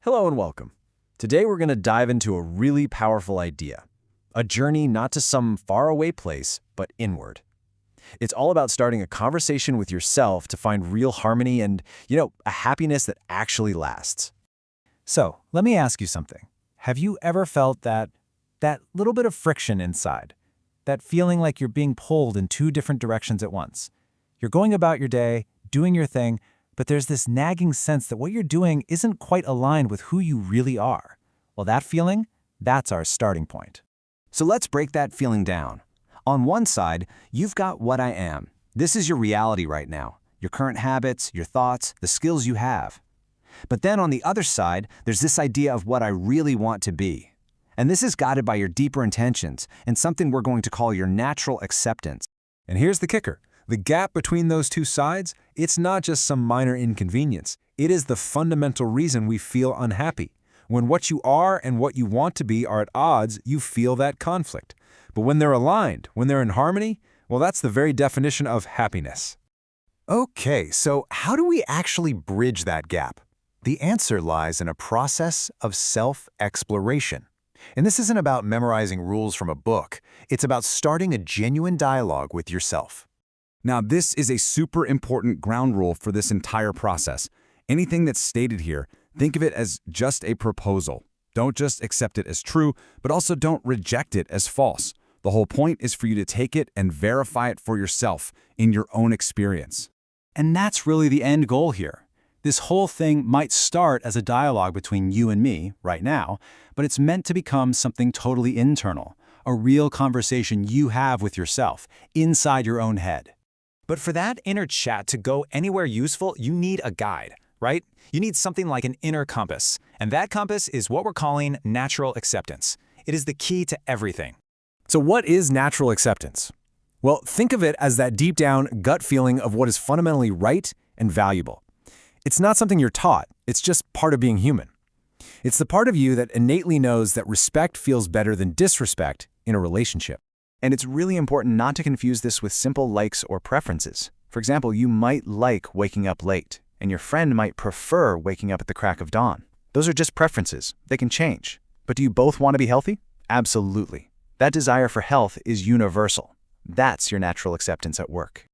Hello and welcome. Today we're going to dive into a really powerful idea, a journey not to some faraway place, but inward. It's all about starting a conversation with yourself to find real harmony and, a happiness that actually lasts. So, let me ask you something. Have you ever felt that little bit of friction inside? That feeling like you're being pulled in two different directions at once? You're going about your day, doing your thing, but there's this nagging sense that what you're doing isn't quite aligned with who you really are. Well, that feeling, that's our starting point. So let's break that feeling down. On one side, you've got what I am. This is your reality right now, your current habits, your thoughts, the skills you have. But then on the other side, there's this idea of what I really want to be. And this is guided by your deeper intentions and something we're going to call your natural acceptance. And here's the kicker. The gap between those two sides, it's not just some minor inconvenience. It is the fundamental reason we feel unhappy. When what you are and what you want to be are at odds, you feel that conflict. But when they're aligned, when they're in harmony, well, that's the very definition of happiness. Okay, so how do we actually bridge that gap? The answer lies in a process of self-exploration. And this isn't about memorizing rules from a book. It's about starting a genuine dialogue with yourself. Now, this is a super important ground rule for this entire process. Anything that's stated here, think of it as just a proposal. Don't just accept it as true, but also don't reject it as false. The whole point is for you to take it and verify it for yourself in your own experience. And that's really the end goal here. This whole thing might start as a dialogue between you and me right now, but it's meant to become something totally internal, a real conversation you have with yourself, inside your own head. But for that inner chat to go anywhere useful, you need a guide, right? You need something like an inner compass. And that compass is what we're calling natural acceptance. It is the key to everything. So what is natural acceptance? Well, think of it as that deep down gut feeling of what is fundamentally right and valuable. It's not something you're taught, it's just part of being human. It's the part of you that innately knows that respect feels better than disrespect in a relationship. And it's really important not to confuse this with simple likes or preferences. For example, you might like waking up late, and your friend might prefer waking up at the crack of dawn. Those are just preferences. They can change. But do you both want to be healthy? Absolutely. That desire for health is universal. That's your natural acceptance at work.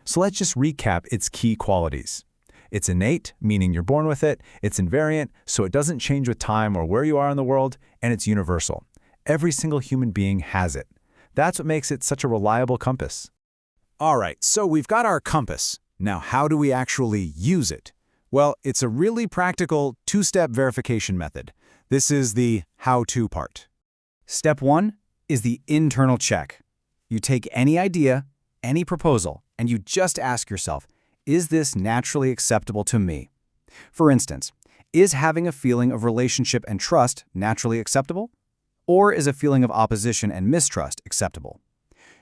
So let's just recap its key qualities. It's innate, meaning you're born with it. It's invariant, so it doesn't change with time or where you are in the world. And it's universal. Every single human being has it. That's what makes it such a reliable compass. All right, so we've got our compass. Now, how do we actually use it? Well, it's a really practical two-step verification method. This is the how-to part. Step 1 is the internal check. You take any idea, any proposal, and you just ask yourself, is this naturally acceptable to me? For instance, is having a feeling of relationship and trust naturally acceptable? Or is a feeling of opposition and mistrust acceptable?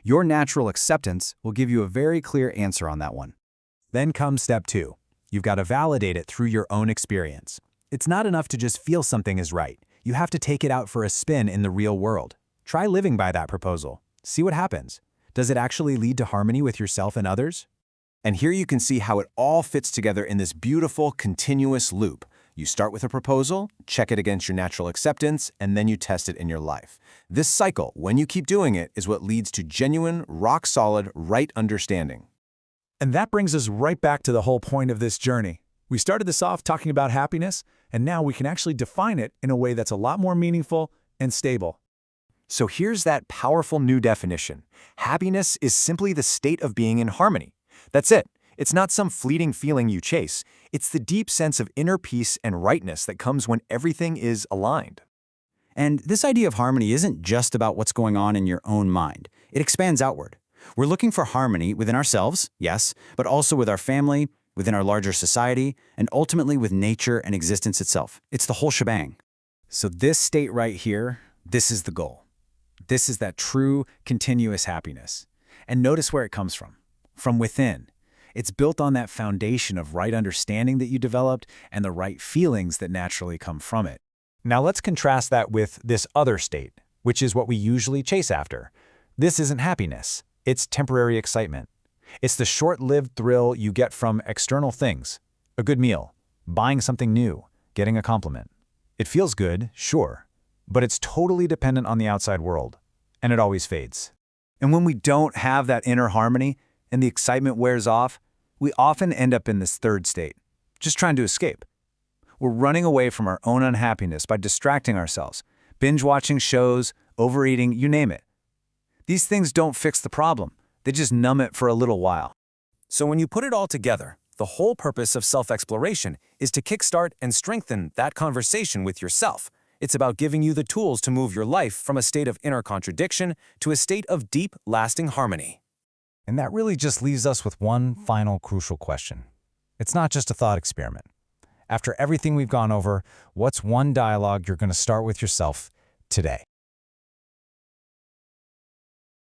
Your natural acceptance will give you a very clear answer on that one. Then comes step 2. You've got to validate it through your own experience. It's not enough to just feel something is right. You have to take it out for a spin in the real world. Try living by that proposal. See what happens. Does it actually lead to harmony with yourself and others? And here you can see how it all fits together in this beautiful, continuous loop. You start with a proposal, check it against your natural acceptance, and then you test it in your life. This cycle, when you keep doing it, is what leads to genuine, rock-solid, right understanding. And that brings us right back to the whole point of this journey. We started this off talking about happiness, and now we can actually define it in a way that's a lot more meaningful and stable. So here's that powerful new definition. Happiness is simply the state of being in harmony. That's it. It's not some fleeting feeling you chase. It's the deep sense of inner peace and rightness that comes when everything is aligned. And this idea of harmony isn't just about what's going on in your own mind. It expands outward. We're looking for harmony within ourselves, yes, but also with our family, within our larger society, and ultimately with nature and existence itself. It's the whole shebang. So this state right here, this is the goal. This is that true, continuous happiness. And notice where it comes from within. It's built on that foundation of right understanding that you developed and the right feelings that naturally come from it. Now let's contrast that with this other state, which is what we usually chase after. This isn't happiness. It's temporary excitement. It's the short-lived thrill you get from external things. A good meal, buying something new, getting a compliment. It feels good, sure, but it's totally dependent on the outside world, and it always fades. And when we don't have that inner harmony and the excitement wears off, we often end up in this third state, just trying to escape. We're running away from our own unhappiness by distracting ourselves, binge-watching shows, overeating, you name it. These things don't fix the problem. They just numb it for a little while. So when you put it all together, the whole purpose of self-exploration is to kickstart and strengthen that conversation with yourself. It's about giving you the tools to move your life from a state of inner contradiction to a state of deep, lasting harmony. And that really just leaves us with one final crucial question. It's not just a thought experiment. After everything we've gone over, what's one dialogue you're going to start with yourself today?